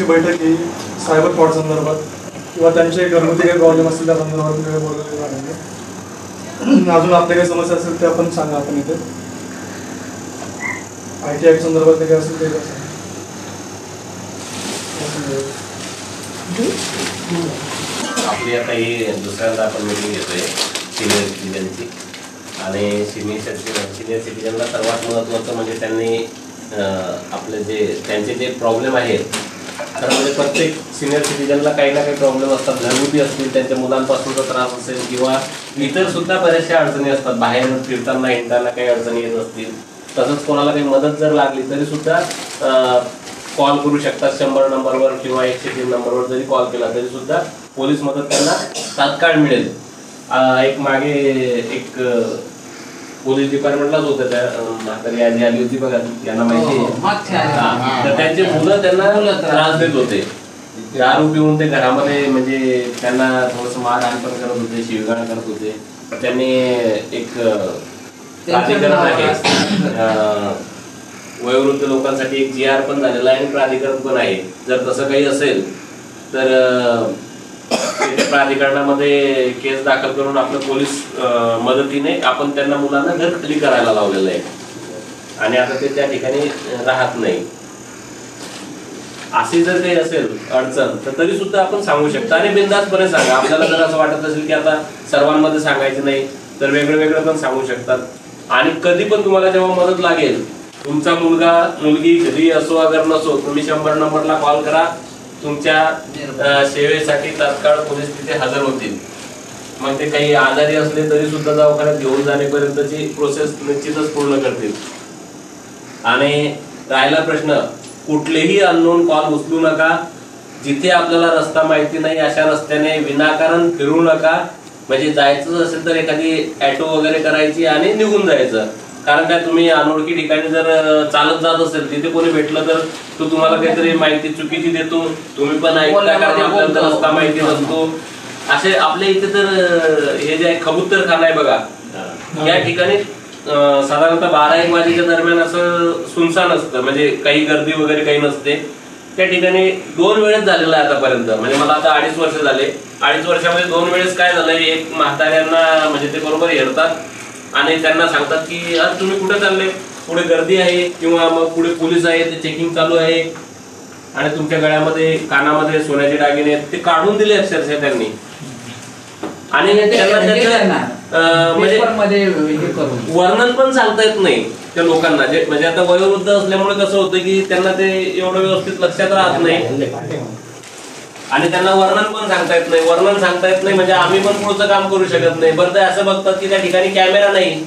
बैठक ही cyber fraud संदर्भात किंवा त्यांचे घरगुती काही प्रॉब्लेम असतील त्या संदर्भात वेळ बोलवलेला आहे. अजून आपल्या काही समस्या असेल ते आपण सांगा. आपण इथे IT ऍक्ट संदर्भात काही असेल ते सांगा. आपली आता ही दुसऱ्यांदा आपण मीटिंग घेतोय सिनियर सिटीजनची. आणि सिनियर सिटीजनला सर्वात महत्त्वाचं म्हणजे त्यांनी आपले त्यांचे जे प्रॉब्लेम आहेत, तर म्हणजे प्रत्येक सिनियर सिटीजनला काही ना काही प्रॉब्लेम असतात. घरगुती असतील, त्यांच्या मुलांपासूनचा त्रास असेल किंवा इतर सुद्धा बऱ्याचशा अडचणी असतात. बाहेर फिरताना हिंडताना काही अडचणी येत असतील. तसंच कोणाला काही मदत जर लागली तरी सुद्धा कॉल करू शकतात 100 नंबरवर किंवा 103 नंबरवर. जरी कॉल केला तरी सुद्धा पोलीस मदत त्यांना तात्काळ मिळेल. एक मागे एक पोलीस डिपार्टमेंटलाच होतं, त्या म्हातारी आजी आली होती बघा, यांना माहिती आहे. तर त्यांचे मुलं त्यांना त्रास देत होते. दारू पिऊन ते घरामध्ये म्हणजे त्यांना थोडंसं मारहाण पण करत होते, शिवीगाळ करत होते. त्यांनी एक प्राधिकरण आहे, वयोवृद्ध लोकांसाठी एक GR पण झालेला आहे आणि प्राधिकरण पण आहे. जर तसं काही असेल तर प्राधिकरणामध्ये केस दाखल करून आपलं पोलीस मदतीने आपण त्यांना मुलांना घर खाली करायला लावलेलं आहे. आणि आता ते त्या ठिकाणी राहत नाही. अशी जर काही असेल अडचण तर तरी सुद्धा आपण सांगू शकता आणि बिनधास्तपणे सांगा. आपल्याला जर असं वाटत असेल की आता सर्वांमध्ये सांगायचं नाही तर वेगळं वेगळं पण सांगू शकतात. आणि कधी पण तुम्हाला जेव्हा मदत लागेल, तुमचा मुलगा मुलगी घरी असो अगर नसो, तुम्ही 100 नंबरला कॉल करा. तुमच्या सेवेसाठी तात्काळ पोलीस तिथे हजर होतील. मग ते काही आजारी असले तरी सुद्धा दवाखान्यात घेऊन जाण्यापर्यंतची प्रोसेस निश्चितच पूर्ण करतील. आणि राहिला प्रश्न, कुठलेही अननोन कॉल उचलू नका. जिथे आपल्याला रस्ता माहिती नाही अशा रस्त्याने विनाकारण फिरू नका. म्हणजे जायचं असेल तर एखादी ॲटो वगैरे करायची आणि निघून जायचं. कारण काय, तुम्ही अनोळखी ठिकाणी जर चालत जात असेल, तिथे कोणी भेटलं तर तो तुम्हाला काहीतरी माहिती चुकीची देतो, तुम्ही पण ऐकता, कारण आपल्याला रस्ता माहिती नसतो. असे आपल्या इथे तर हे जे कबूतरखाना आहे बघा, या ठिकाणी साधारणतः 12-1 वाजेच्या दरम्यान असं सुनसान असतं. म्हणजे काही गर्दी वगैरे काही नसते. त्या ठिकाणी 2 वेळेस झालेलं आहे आतापर्यंत. म्हणजे मला आता 2.5 वर्ष झाले. 2.5 वर्षामध्ये 2 वेळेस काय झालंय, एक म्हाताऱ्यांना म्हणजे ते बरोबर हेरतात आणि त्यांना सांगतात की आज तुम्ही कुठे चालले, पुढे गर्दी आहे किंवा मग पुढे पोलीस आहे, ते चेकिंग चालू आहे. आणि तुमच्या गळ्यामध्ये कानामध्ये सोन्याचे दागिने आहेत ते काढून दिले अक्षरशः त्यांनी. आणि म्हणजे वर्णन पण सांगता येत नाही त्या लोकांना. म्हणजे आता वयोवृद्ध असल्यामुळे कसं होतं की त्यांना ते एवढं व्यवस्थित लक्षात राहत नाही आणि त्यांना वर्णन पण सांगता येत नाही. वर्णन सांगता येत नाही म्हणजे आम्ही पण पुढचं काम करू शकत नाही. बरं, ते असं बघतात की त्या ठिकाणी कॅमेरा नाही,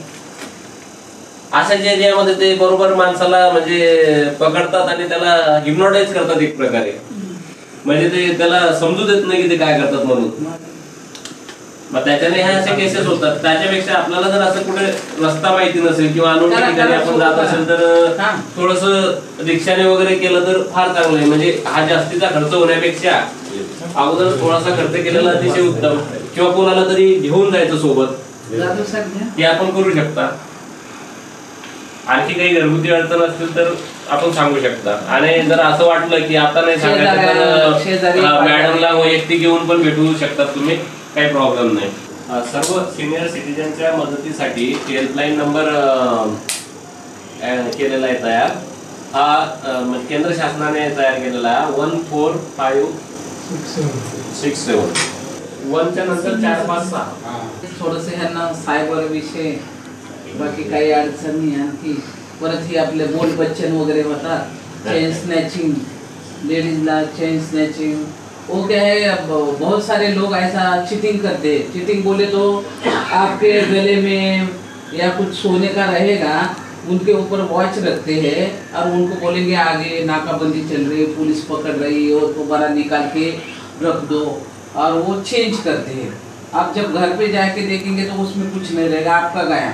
अशाच एरियामध्ये ते बरोबर माणसाला म्हणजे पकडतात आणि त्याला हिप्नोटाईज करतात एक प्रकारे. म्हणजे ते त्याला समजू देत नाही की ते काय करतात म्हणून. मग त्याच्याने ह्या असे केसेस होतात. त्याच्यापेक्षा आपल्याला जर असं कुठे रस्ता माहिती नसेल किंवा अनोळखी ठिकाणी आपण जात असेल तर थोडस रिक्षाने वगैरे केलं तर फार चांगलं आहे. म्हणजे हा जास्तीचा खर्च होण्यापेक्षा अगोदर थोडासा खर्च केलेला अतिशय उत्तम. किंवा कोणाला तरी घेऊन जायचं सोबत, ते आपण करू शकता. आणखी काही घरगुती अडचण असतील तर आपण सांगू शकता. आणि जर असं वाटलं की आता नाही सांगायचं तर मॅडमला वैयक्तिक घेऊन पण भेटू शकतात तुम्ही, काही प्रॉब्लेम नाही. सर्व सिनियर सिटीजनच्या मदतीसाठी हेल्पलाईन नंबर केलेला आहे तयार. हा केंद्र शासनाने तयार केलेला आहे. 14567 1च्या नंतर 456. थोडस ह्यांना सायबर विषय बाकी काही अडचणी आणखी परत ही आपले बोल बच्चन वगैरे होतात, चेन स्नॅचिंग, लेडीजला चेन स्नॅचिंग. वो क्या है, बहुत सारे लोग ऐसा चीटिंग करते हैं. चीटिंग बोले तो आपके गले में या कुछ सोने का रहेगा, उनके ऊपर वॉच रखते हैं और उनको बोलेंगे आगे नाकाबंदी चल रही है, पुलिस पकड़ रही है और दोबारा निकाल के रख दो, और वो चेंज करते हैं. आप जब घर पे जाके देखेंगे तो उसमें कुछ नहीं रहेगा, आपका गया.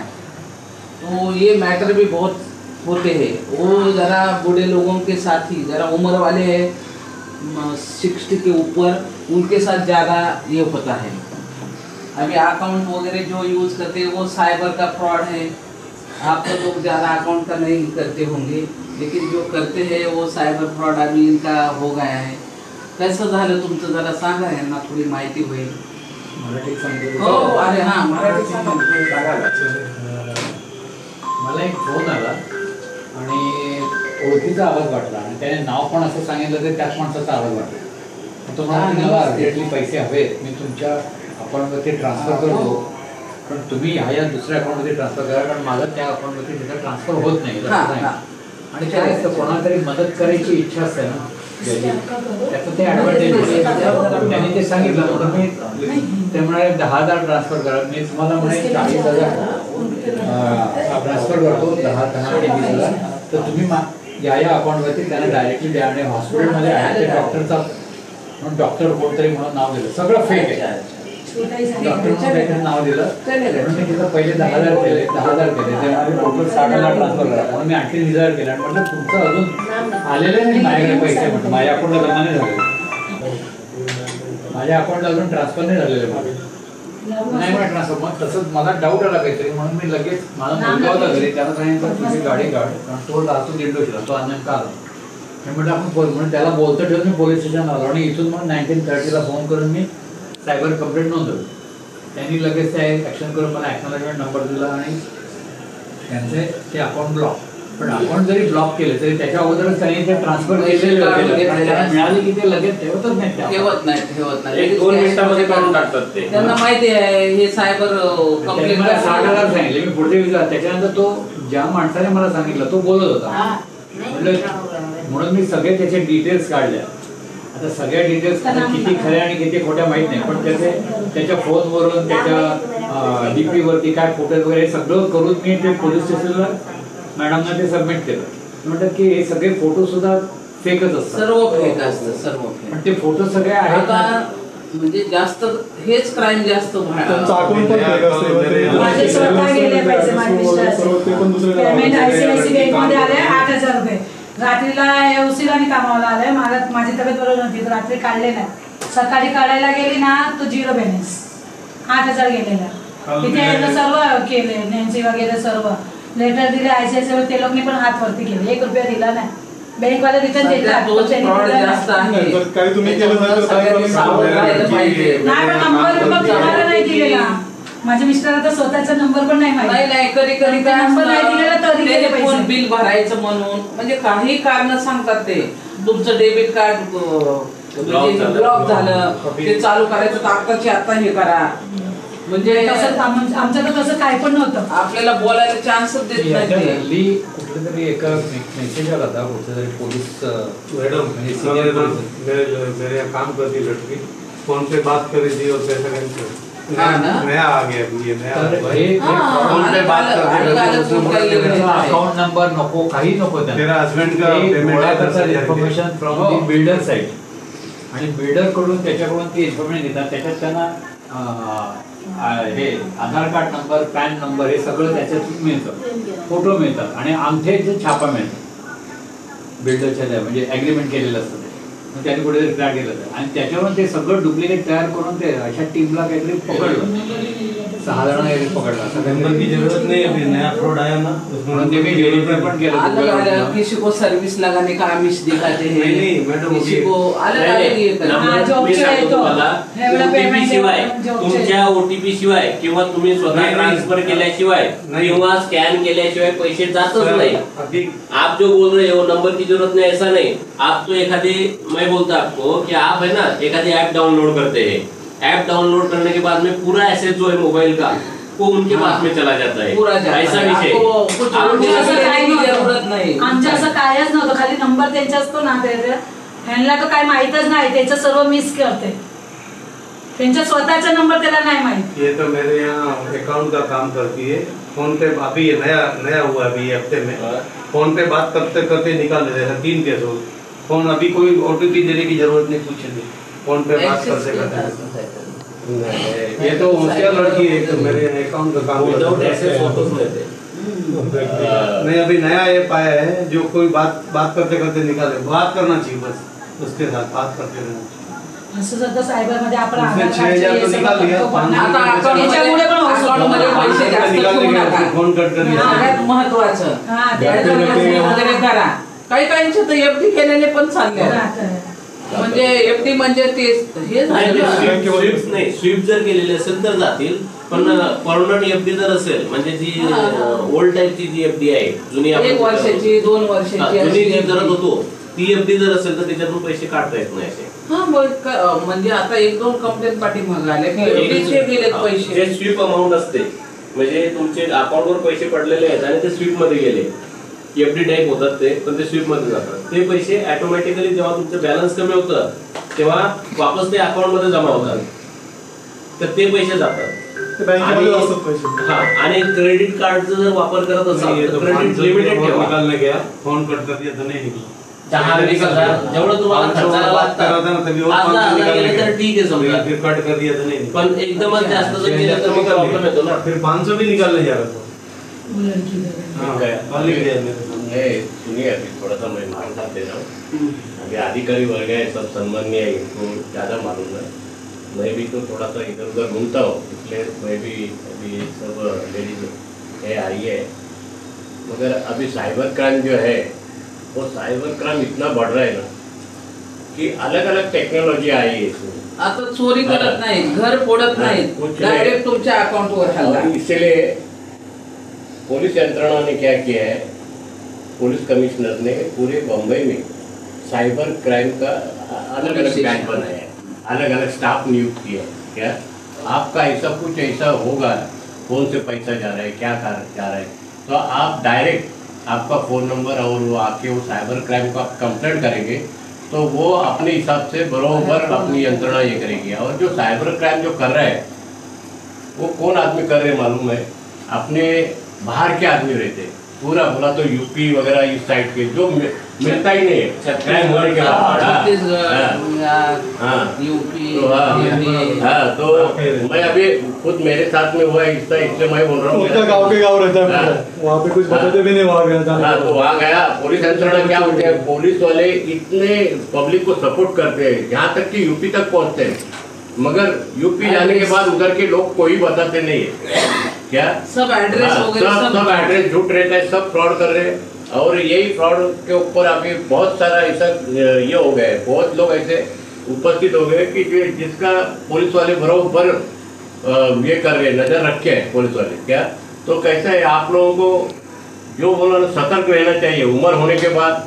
तो ये मैटर भी बहुत होते हैं. वो ज़रा बूढ़े लोगों के साथ ही, ज़रा उम्र वाले हैं 60 के ऊपर, उनके साथ ज़्यादा ये होता है. अभी अकाउंट वगैरह जो यूज़ करते हैं वो साइबर का फ्रॉड है. आप तो लोग ज़्यादा अकाउंट का नहीं करते होंगे, लेकिन जो करते हैं वो साइबर फ्रॉड अभी इनका हो गया है. कसं झालं तुमचं जरा सांगा, यांना थोडी माहिती होईल. मराठीत सांगितलं. हो अरे हा मराठी सांगा. मला एक फोन आला आणि ओळखीचा आवाज वाटला आणि त्याने नाव पण असं सांगितलं तर त्याच माणसाचा आवाज वाटला. तो म्हणाला मला अर्जंटली पैसे हवेत, मी तुमच्या अकाउंटवरती ट्रान्सफर करतो, पण तुम्ही ह्या दुसऱ्या अकाउंटमध्ये ट्रान्सफर करा, कारण माझा त्या अकाउंटवरती त्याचा ट्रान्सफर होत नाही. आणि त्यावेळेस कोणाला तरी मदत करायची इच्छा असते ना, त्याचं ते ॲडव्हान्टेज त्यांनी ते सांगितलं. म्हणून मी ते म्हणाले 10,000 ट्रान्सफर करा. मी तुम्हाला म्हणे 40,000 ट्रान्सफर करतो, 10 आणि 20,000, तर तुम्ही या अकाउंटवरती त्यांना डायरेक्टली द्या. आणि हॉस्पिटलमध्ये आहे ते डॉक्टरचा म्हणून डॉक्टर कोणतरी म्हणून नाव दिलं, सगळं फेक आहे. डॉक्टर म्हणून नाव दिलं म्हणून मी तिथं पहिले 10,000 केले, 10,000 केले, तेव्हा टोटल 60,000 ट्रान्सफर करा. म्हणून मी 38,000 केले आणि म्हटलं तुमचं अजून आलेले नाही माझ्याकडे पैसे. म्हटलं माझ्या अकाउंटला जमा नाही झाले, माझ्या अकाउंटला अजून ट्रान्सफर नाही झालेले नाही म्हणत ट्रान्सफर. मग तसंच मला डाऊट आला काहीतरी, म्हणून मी लगेच माझा मुलगा होता घरी, त्याला सांगितलं तुझी गाडी काढ, कारण तो राहतो दिंडोशीला, तो नेमका आला. मी म्हटलं आपण म्हणून त्याला बोलतो ठेवून मी पोलीस स्टेशनला आलो आणि इथून मग 1930ला फोन करून मी सायबर कंप्लेंट नोंदवली. त्यांनी लगेच ते ॲक्शन करून मला ॲक्नॉलेजमेंट नंबर दिला आणि त्यांचे ते अकाउंट ब्लॉक. पण अकाउंट जरी ब्लॉक केले तरी त्याच्या अगोदरच त्यांनी ते ट्रान्सफर केलेले मिळाले की ते लगेच ठेवतच नाही, ठेवत नाही. 1-2 मिनिटांमध्ये काढून टाकतात ते. त्यांना माहिती आहे हे सायबर कंप्लेंट. मला 60,000 सांगितले. मी पुढचे विचार त्याच्यानंतर तो ज्या माणसाने मला सांगितलं तो बोलत होता, म्हणून मी सगळे त्याचे डिटेल्स काढल्या. आता सगळ्या डिटेल्स किती खऱ्या आणि किती खोट्या माहित नाही, पण त्याच्या फोनवरून त्याच्या डीपी वरती काय फोटोज वगैरे सगळं करून मी ते पोलीस स्टेशनला मॅडमना ते सबमिट केलं. म्हणतात की हे सगळे फोटो सुद्धा फेकच असतात, सर्व फेक असतं, सर्व फेक. पण ते फोटो सगळे आहेत म्हणजे जास्त हेच क्राईम जास्त त्यांचं अकाउंट पण फेक असते. माझे स्वतः गेले पैसे, माझे मिस्टरांचे पेमेंट ICICI बँकमध्ये आले 8,000 रुपये. रात्रीला एवसीला आणि कामाला आलंय, मला माझी तब्येत बरोबर नव्हती तर रात्री काढले नाही. सकाळी काढायला गेली ना तो 0 बॅलन्स, 8,000 गेलेला. तिथे सर्व केले, नॅन्सी वगैरे सर्व लेटर दिले ICICI, ते लोकांनी पण हात वरती केले, 1 रुपया दिला नाही. बँकवाले रिटर्न देतात, काही तुम्ही केलं नाही पण नंबर तुम्हाला नाही दिलेला. माझ्या मिस्टरांचा स्वतःचा नंबर पण नाही माहिती. नाही कधी कधी काय नंबर नाही दिलेला तरी फोन बिल भरायचं म्हणून म्हणजे काही कारण सांगतात. ते तुमचं डेबिट कार्ड ब्लॉक झालं, ते चालू करायचं तर आताची आता हे करा. म्हणजे आमच्याकडे तसं काय पण नव्हतं, आपल्याला बोलायला चान्सच देत नाही. हल्ली कुठल्या तरी एका मेसेज आला होता कुठल्या तरी पोलीस मैडम मेरे काम करती लड़की फोन पे बात करी थी और पैसा कैंसिल नया आ गया, ये नया फोन पे बात करते अकाउंट नंबर नको, काही नको. तेरा हस्बैंड का payment information from the builder side आणि बिल्डर कडून त्याच्याकडून ती इन्फॉर्मेशन घेतात. त्याच्यात त्यांना हे आधार कार्ड नंबर, पॅन नंबर हे सगळं त्याच्यातून मिळतं, फोटो मिळतात आणि अंगठ्याचे छापा मिळतात बिल्डरच्या, म्हणजे ॲग्रीमेंट केलेलं असतं. मग त्यांनी कुठेतरी ट्रॅक केलं आणि त्याच्यावरून ते सगळं डुप्लिकेट तयार करून ते अशा टीमला काहीतरी पकडलं, 6 जण काहीतरी पकडलं. असं नंबर की जरूरत नहीं है, नया फ्रॉड आया ना म्हणून ते मी व्हेरीफाय पण केलं. किसी को सर्विस लगाने का आमिष दिखाते हैं, नहीं मैडम किसी को तुमच्या OTP शिवाय किंवा तुम्ही स्वतः ट्रान्सफर केल्याशिवाय किंवा स्कॅन केल्याशिवाय पैसे जातच नाही. आप जो बोल रहे हो नंबर की जरूरत नहीं, ऐसा नहीं. आप तो मैं बोलता आपको कि आप है ना एखादी ऐप डाउनलोड करते हैं, ऐप डाउनलोड करने के बाद में पूरा एसेट जो है मोबाइल का वो उनके पास में चला जाता है, ऐसा विषय. आमच्या असं कायच नव्हतं, खाली नंबर त्यांचा असतो ना, ह्यांना तर काय माहितच नाही, त्याचं सर्व मिस करते. त्यांचा स्वतःचा नंबर त्याला नाही माहित. ये तो मेरे यहाँ अकाउंट का काम करती है. फोन पे अभी ये नया हुआ अभी हफ्ते में, फोन पे बात करते करते निकाल देते हैं 3 केस हो. फोन अभी कोई OTP देने की जरूरत नहीं, कुछ नहीं, फोन पे बात करते करते. ये तो होशियार लड़की है, तो मेरे अकाउंट का काम नहीं. अभी नया ऐप आया है जो कोई बात करते करते निकाले. बात करना चाहिए बस, उसके साथ बात करते रहना. असं जर सायबर मध्ये आपण फोन कट कर महत्वाचं वगैरे करा. काही काहींचे तर FD केलेले पण चालले. म्हणजे एफडी म्हणजे ते हे झालं ना. स्वीप जर केलेली असेल तर जातील, पण परमनंट एफडी जर असेल म्हणजे जी ओल्ड टाईपची जी एफडी आहे जुनी 1 वर्षाची 2 वर्षाची जुनी जी करत होतो ती एफडी जर असेल तर त्याच्यातून पैसे काढता येत नाही असे. हा म्हणजे आता 1-2 कंप्लेंट पाठीमागे आले की एफडीचे गेलेत पैसे. जे स्वीप अमाऊंट असते म्हणजे तुमचे अकाउंटवर पैसे पडलेले आहेत आणि ते स्वीप मध्ये गेले, एफडी टाईप होतात ते, पण ते स्वीप मध्ये जातात. ते पैसे ऑटोमॅटिकली जेव्हा तुमचं बॅलन्स कमी होतं तेव्हा वापस ते अकाउंट मध्ये जमा होतात, तर ते पैसे जातात. आणि क्रेडिट कार्डचा जर वापर करत असाल तर क्रेडिट लिमिटेड ठेवा. निकालने गया फोन कट कर दिया तो नहीं निकला. 10,000 जेवढं तुम्हाला खर्चाला लागतं तर ठीक आहे समजा, फिर कट कर दिया तो नहीं निकला. पण एकदमच जास्त जर गेलं तर मग प्रॉब्लेम येतो ना. फिर 500 भी निकालने जा रहा था. सुनिए अभी थोड़ा सा मैं मालूम दे रहा हूँ. अभी अधिकारी वर्ग है सब सम्मानीय है, इनको ज़्यादा मालूम है. मैं भी तो थोड़ा सा इधर उधर घूमता हूँ, इसलिए मैं भी अभी सब लेडीज है आई है. मगर अभी साइबर क्राइम जो है वो साइबर क्राइम इतना बढ़ रहा है ना कि अलग अलग टेक्नोलॉजी आई है इसमें. आता चोरी करत नाही, घर फोडत नाही, डायरेक्ट तुमच्या अकाउंटवर हल्ला. इसलिए पुलिस यंत्रणा ने क्या किया है, पुलिस कमिश्नर ने पूरे बम्बई में साइबर क्राइम का अलग अलग ब्रांच बनाया है, अलग अलग स्टाफ नियुक्त किया. क्या आपका ऐसा कुछ ऐसा होगा, कौन से पैसा जा रहा है, क्या जा रहा है, तो आप डायरेक्ट आपका फ़ोन नंबर और वो आके वो साइबर क्राइम को आप कंप्लेंट करेंगे तो वो अपने हिसाब से बरोबर अपनी यंत्रणा ये करेगी. और जो साइबर क्राइम जो कर रहा है वो कौन आदमी कर रहे मालूम है, अपने बाहर के आदमी रहते हैं. पूरा बोला तो यूपी वगैरह इस साइड के जो मिलता ही नहीं है क्राइम होने के बाद. हाँ, तो मैं अभी खुद मेरे साथ में हुआ है इसलिए मैं बोल रहा हूँ. गाँव के गाँव रहता है, वहाँ पे कुछ बताते भी नहीं. वहाँ गया हाँ, तो वहाँ गया. पुलिस यंत्रणा क्या होते हैं, पुलिस वाले इतने पब्लिक को सपोर्ट करते हैं यहाँ तक कि यूपी तक पहुँचते हैं. मगर यूपी जाने के बाद उधर के लोग कोई बताते नहीं है. क्या सब एड्रेस सब एड्रेस झूठ रहता है, सब फ्रॉड कर रहे हैं. और यही फ्रॉड के ऊपर अभी बहुत सारा ऐसा ये हो गया है, बहुत लोग ऐसे उपस्थित हो गए कि जिसका पुलिस वाले बरोबर ये कर रहे हैं, नजर रखे हैं पुलिस वाले. क्या तो कैसा है, आप लोगों को जो बोला ना सतर्क रहना चाहिए. उम्र होने के बाद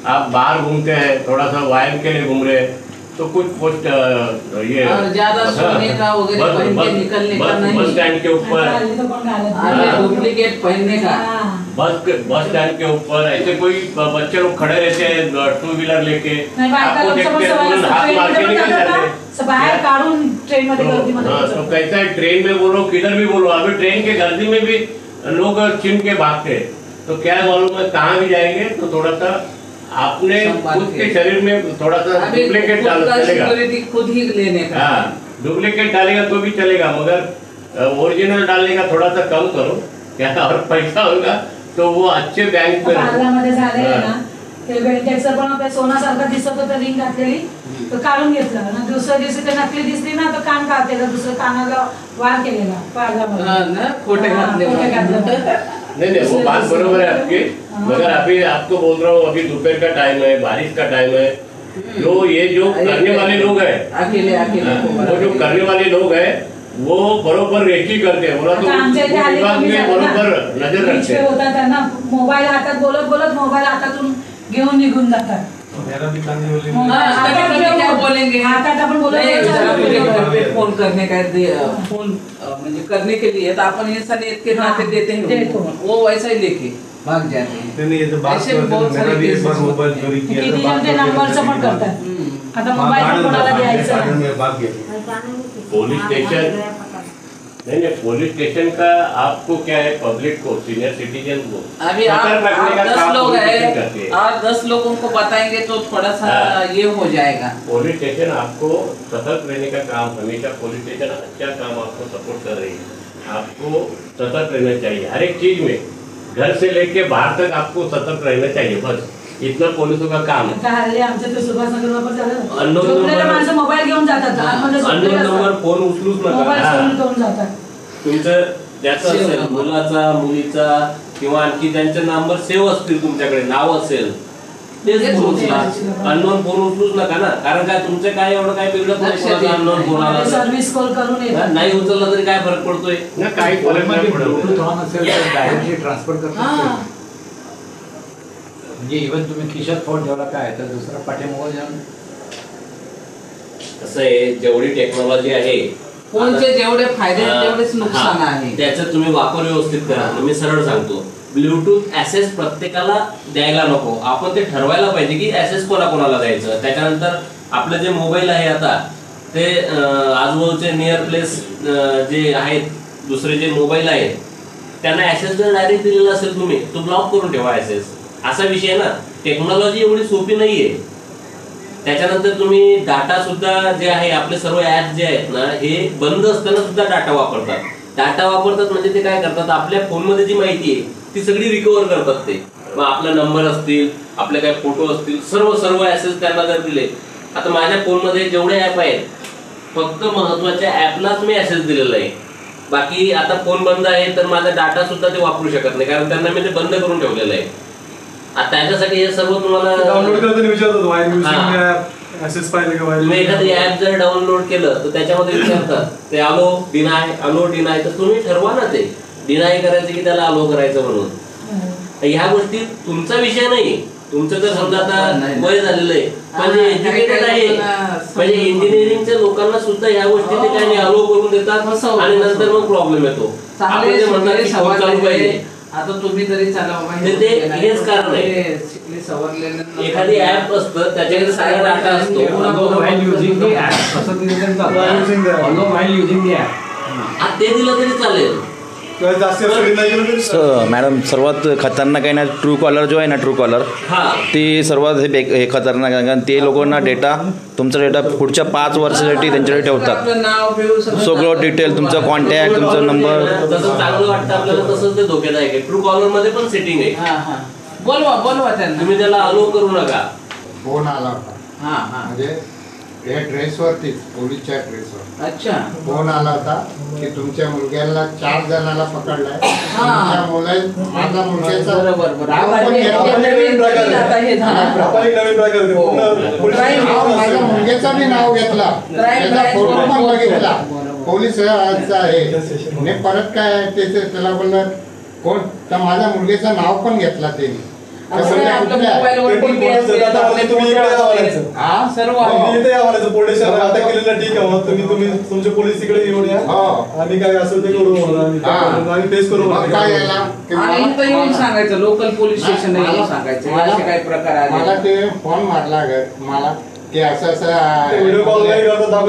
आप बाहर घूमते हैं, थोड़ा सा व्यायाम के लिए घूम रहे हैं तो कुछ पोस्ट ये ज्यादा सोने का वगैरह पहन के निकलने का नहीं. बस स्टैंड के ऊपर डुप्लीकेट पहनने का, बस स्टैंड के ऊपर ऐसे कोई बच्चे लोग खड़े रहते हैं 2 व्हीलर लेके, आपको देखते हैं तुरंत हाथ मार के निकल जाते हैं बाहर काढून ट्रेन मध्ये गर्दीमध्ये. तो कैसा है, ट्रेन में बोलो किधर भी बोलो, अभी ट्रेन के गर्दी में भी लोग चिम के भागते हैं. तो क्या मालूम है कहाँ भी जाएंगे तो थोड़ा सा आपने खुद के शरीर में थोड़ा सा डुप्लीकेट डालना चलेगा. खुद ही लेने का. हाँ, डुप्लीकेट डालेगा तो भी चलेगा, मगर ओरिजिनल डालने का थोड़ा सा कम करो. क्या और पैसा होगा तो वो अच्छे बैंक पे पार्लामध्ये झाले ना ते बेल्टेक्सर पण आपल्या सोनासारखं दिसत होतं रिंग घातलेली, तर काढून घेतलं ना. दुसऱ्या दिवशी ते नकली दिसली ना तर कान काढलेलं, दुसरं कानाला वार केलेला पार्लामध्ये, खोटे घातले. नहीं वो बात बरोबर है आपकी. मगर अभी आपको बोल रहा हूँ, अभी दोपहर का टाइम है, बारिश का टाइम है. जो करने वाले लोग हैं, अकेले वो जो करने वाले लोग हैं वो बरोबर रेकी करते हैं. बोला तो विभाग में बरोबर नजर रखते हैं. होता त्यांना मोबाईल हातात बोलत बोलत मोबाईल हातातून घेऊन निघून जातात. क्या बोलेंगे, हातात आपण बोलत फोन करने का फोन म्हणजे करने के लिए तो अपन इंसान के नाते देते हैं, वो वैसा ही लेके भाग जाते हैं. ऐसे बहुत सारे केसेस मोबाइल चोरी किया किती जण ते नंबरचं पण करतात. आता मोबाईल कोणाला द्यायचा. पुलिस स्टेशन नहीं, पुलिस स्टेशन का आपको क्या है, पब्लिक को, सीनियर सिटीजन को अभी आप 10 लोग हैं, आप 10 लोगों को बताएंगे तो थोड़ा सा ये हो जाएगा. पुलिस स्टेशन आपको सतर्क रहने का काम, हमेशा पुलिस स्टेशन अच्छा काम आपको सपोर्ट कर रही है. आपको सतर्क रहना चाहिए हर एक चीज में, घर से लेके बाहर तक आपको सतर्क रहना चाहिए. बस इतना पुलिसों का काम है. आमच्या ते सुभाषनगर झालं, अननोन माणसं मोबाईल घेऊन जातात, अननोन नंबर फोन उचलूच मोबाईल नका. सोडून घेऊन जातात. तुमचं ज्याचं असेल, मुलाचा, मुलीचा किंवा आणखी ज्यांचे नंबर सेव्ह असतील तुमच्याकडे, नाव असेल तेच फोन उचला. अननोन फोन उचलूच नका ना, कारण काय तुमचं काय एवढं काय बिघडत नाही. अननोन फोन आला सर्व्हिस कॉल करून येतात. नाही उचलला तरी काय फरक पडतोय ना, काही फरक नाही पडत. ब्लूटूथ ऑन असेल तर डायरेक्टली ट्रान्सफर करतात. म्हणजे इव्हन तुम्ही खिशात फोन ठेवला काय तर दुसरा पाठीमागं जाऊन. कसं आहे, जेवढी टेक्नॉलॉजी आहे फोनचे जेवढे फायदे आहेत तेवढेच नुकसान आहे. त्याचा तुम्ही वापर व्यवस्थित करा. मी सरळ सांगतो, ब्लूटूथ ऍसेस प्रत्येकाला द्यायला नको. आपण ते ठरवायला पाहिजे की ऍसेस कोणाकोणाला द्यायचं. त्याच्यानंतर आपलं जे मोबाईल आहे आता ते आजूबाजूचे नियर प्लेस जे आहेत दुसरे जे मोबाईल आहेत त्यांना ऍसेस जर डायरेक्ट दिलेला असेल तुम्ही तो ब्लॉक करून ठेवा ऍसेस. असा विषय ना, टेक्नॉलॉजी एवढी सोपी नाहीये. त्याच्यानंतर तुम्ही डाटा सुद्धा जे आहे आपले सर्व ऍप जे आहेत ना हे बंद असताना सुद्धा डाटा वापरतात. डाटा वापरतात म्हणजे ते काय करतात, आपल्या फोनमध्ये जी माहिती आहे ती सगळी रिकव्हर करतात. ते मग आपला नंबर असतील, आपले काय फोटो असतील, सर्व ऍसेस त्यांना जर दिले. आता माझ्या फोनमध्ये जेवढे ऍप आहेत फक्त महत्वाच्या ऍपलाच मी ऍसेस दिलेला आहे. बाकी आता फोन बंद आहे तर माझा डाटा सुद्धा ते वापरू शकत नाही, कारण त्यांना मी ते बंद करून ठेवलेलं आहे. आता त्याच्यासाठी हे सर्व तुम्हाला डाउनलोड करताना विचारतात ऍसेस पाहिजे का. तुम्ही एखादी ऍप जर डाउनलोड केलं तर त्याच्यामध्ये विचारतात ते अलो डिनाय, तर तुम्ही ठरवा ना ते डिनाय करायचं की त्याला अलो करायचं म्हणून. ह्या गोष्टी तुमचा विषय नाही. तुमचं जर समजा आता वय झालेलं आहे म्हणजे एज्युकेटेड आहे म्हणजे इंजिनिअरिंगच्या लोकांना सुद्धा ह्या गोष्टी ते काही अलो करून देतात आणि नंतर मग प्रॉब्लेम येतो. आपण जे म्हणतात की फोन चालू पाहिजे. आता तुम्ही तरी चालवा ते हेच कारण आहे. एखादी ऍप असतं त्याच्याकडे सगळा डाटा असतो. ते दिलं तरी चालेल. मॅडम सर्वात खतरनाक आहे ना ट्रू कॉलर जो आहे ना, ट्रू कॉलर ती सर्वात हे खतरनाक आहे. कारण ते लोकांना डेटा तुमचा डेटा पुढच्या 5 वर्षासाठी त्यांच्याकडे ठेवतात. सगळं डिटेल, तुमचा कॉन्टॅक्ट, तुमचा नंबर. जसं चांगलं वाटतं आपल्याला तसंच ते धोकेदायक आहे. ट्रू कॉलर मध्ये पण सेटिंग आहे. बोलवा त्यांना. तुम्ही त्याला अलो करू नका. फोन आला होता म्हणजे या ड्रेसवरतीच, पोलीसच्या ड्रेसवर. अच्छा. फोन आला होता की तुमच्या मुलग्याला 4 जणांना पकडलाय. माझ्या मुलग्याचा माझ्या मुलग्याचा बी नाव घेतला, त्याचा फोटो पण बघितला. पोलीस आहे परत काय त्याला बोललं कोण, तर माझ्या मुलग्याचं नाव पण घेतला त्यांनी. तुमचे पोलीस तिकडे येऊन या, आम्ही काय असेल ते करू आम्ही फेस करू. येऊन सांगायचं लोकल पोलीस स्टेशन येऊन सांगायचं असे काही प्रकार आले. मला ते फोन मारला मला की असं व्हिडिओ कॉल नाही करतात.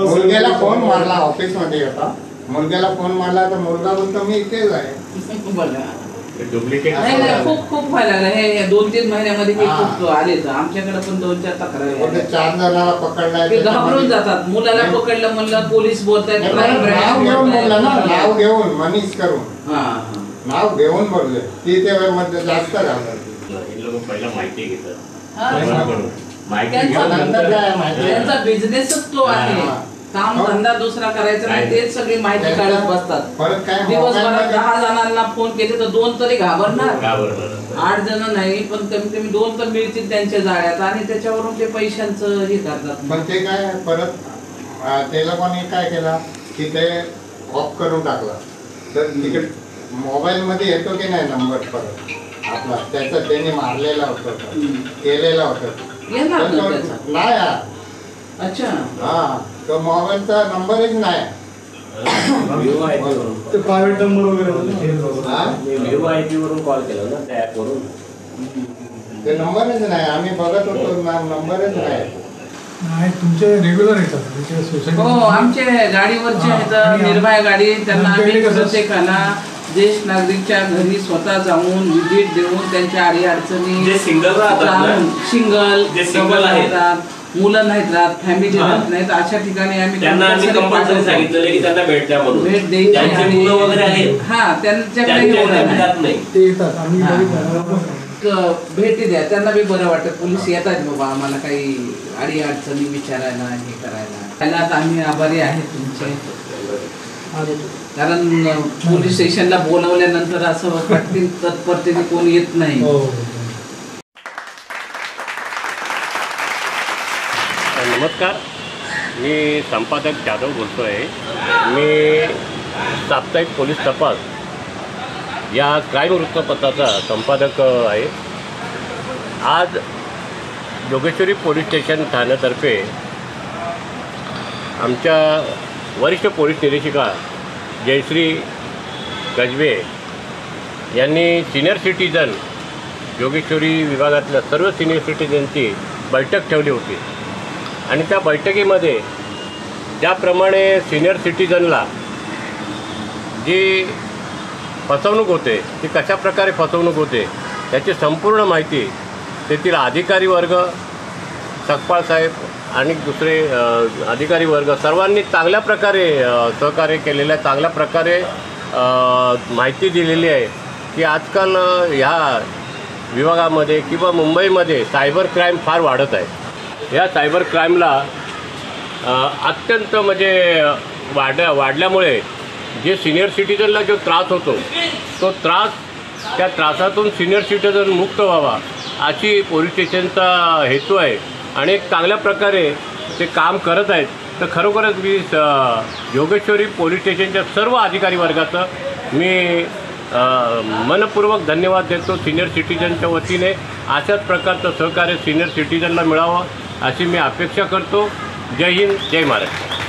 मुलग्याला फोन मारला, ऑफिस मध्ये होता. मुलग्याला फोन मारला तर मुलगा बोलतो मी इथेच आहे. खूप व्हायला लागलं हे 2-3 महिन्यामध्ये खूप आले. आमच्याकडे पण 2-4 तक्रारी. 4 जणांना पकडलाय. घाबरून जातात. मुलाला पकडलं म्हणलं पोलीस बोलतायत. नाव घेऊन मनीष करून नाव घेऊन बोलले ती ते जास्त पहिला माहिती घेतात. त्यांचा बिझनेसच तो आहे. काम धंदा दुसरा करायचा नाही, तेच सगळी माहिती काढत बसतात. दिवसभरात 10 जणांना फोन केले तर 2 तरी घाबरणार. 8 जण नाही पण कमीत कमी 2 तर मिळतील त्यांच्या जाळ्यात आणि त्याच्यावरून ते पैशांचं हे करतात. पण ते काय परत ते लोकांनी काय केलं की ते ऑफ करून टाकला. तर तिकडे मोबाईल मध्ये येतो की नाही नंबर परत आपला, त्याचा त्यांनी मारलेला होता, केलेला होता नाही. अच्छा. हा, तो मोबाईलचा नंबरच नाही. प्रायव्हेट नंबर वगैरे वरून कॉल केला ना त्या ऍप वरून. ते नंबरच नाही. आम्ही बघत होतो नंबरच नाही. तुमचे रेग्युलर येतात. हो, आमचे गाडीवरचे आहेत निर्भया गाडी. त्यांना आम्ही प्रत्येकाला ज्येष्ठ नागरिकच्या घरी स्वतः जाऊन व्हिजिट देऊन त्यांच्या अडीअडचणी जे सिंगल सिंगल आहेत, मुलं नाहीत राहत, फॅमिली राहत नाहीत, अशा ठिकाणी आम्ही त्यांना कंपल्सरी सांगितलेलं की त्यांना भेट द्या म्हणून. भेट द्यायची. त्यांची मुलं वगैरे आहेत हा, त्यांच्याकडे भेटी द्या. त्यांना बी बरं वाटतं. पोलीस येतात बाबा आम्हाला काही अडीअडचणी विचारायला, हे करायला. त्याला आम्ही आभारी आहे तुमचे. कारण पोलीस स्टेशनला बोलवल्यानंतर असं तत्परतेने कोण येत नाही. नमस्कार, मी संपादक जाधव बोलतो आहे. मी साप्ताहिक पोलीस तपास या क्राईम वृत्तपत्राचा संपादक आहे. आज जोगेश्वरी पोलीस स्टेशन ठाण्यातर्फे आमच्या वरिष्ठ पोलीस निरीक्षिका जयश्री गजबे यांनी सिनियर सिटीजन जोगेश्वरी विभागातल्या सर्व सिनियर सिटीजनची बैठक ठेवली होती. आणि त्या बैठकीमध्ये ज्याप्रमाणे सिनियर सिटीजनला जी फसवणूक होते ती कशाप्रकारे फसवणूक होते त्याची संपूर्ण माहिती तेथील अधिकारी वर्ग, सकपाळ साहेब आणि दुसरे अधिकारी वर्ग सर्वांनी चांगल्या प्रकारे सहकार्य केलेलं आहे. चांगल्या प्रकारे माहिती दिलेली आहे की आजकाल ह्या विभागामध्ये किंवा मुंबईमध्ये सायबर क्राईम फार वाढत आहे. या सायबर क्राईमला अत्यंत म्हणजे वाढल्यामुळे जे सिनियर सिटीजनला जो त्रास होतो तो त्या त्रासातून सिनियर सिटीजन मुक्त व्हावा अशी पोलीस स्टेशनचा हेतू आहे आणि एक चांगल्या प्रकारे ते काम करत आहेत. तर खरोखरच मी जोगेश्वरी पोलीस स्टेशनच्या सर्व अधिकारी वर्गाचं मी मनपूर्वक धन्यवाद देतो. सिनियर सिटीजनच्या वतीने अशाच प्रकारचं सहकार्य सिनियर सिटीजनला मिळावं अशी मी अपेक्षा करतो. जय हिंद, जय महाराष्ट्र.